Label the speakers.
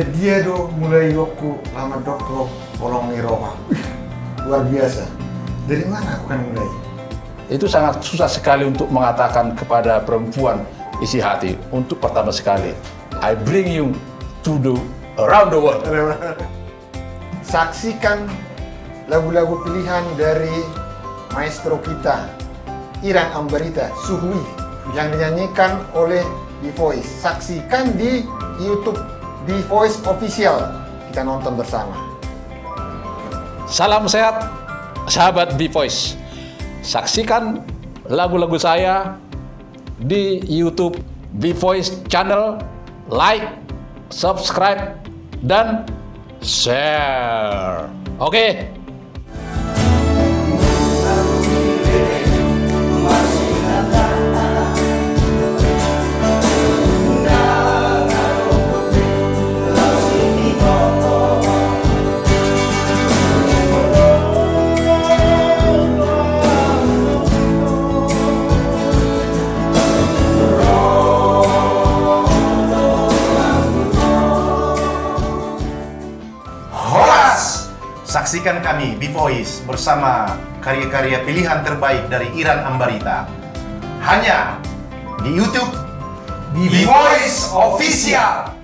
Speaker 1: dia do mulai yoku lama dokter polong niroha. Luar biasa. Dari mana aku kan mulai?
Speaker 2: Itu sangat susah sekali untuk mengatakan kepada perempuan isi hati. Untuk pertama sekali, I bring you to the around the world.
Speaker 1: Saksikan lagu-lagu pilihan dari maestro kita, Iran Ambarita, Suhui, yang dinyanyikan oleh The Voice. Saksikan di YouTube The Voice Official. Kita nonton bersama.
Speaker 2: Salam sehat, sahabat B-Voice. Saksikan lagu-lagu saya di YouTube B-Voice Channel, like, subscribe, dan share. Oke.
Speaker 3: Saksikan kami B-Voice bersama karya-karya pilihan terbaik dari Iran Ambarita. Hanya di YouTube B-Voice Official.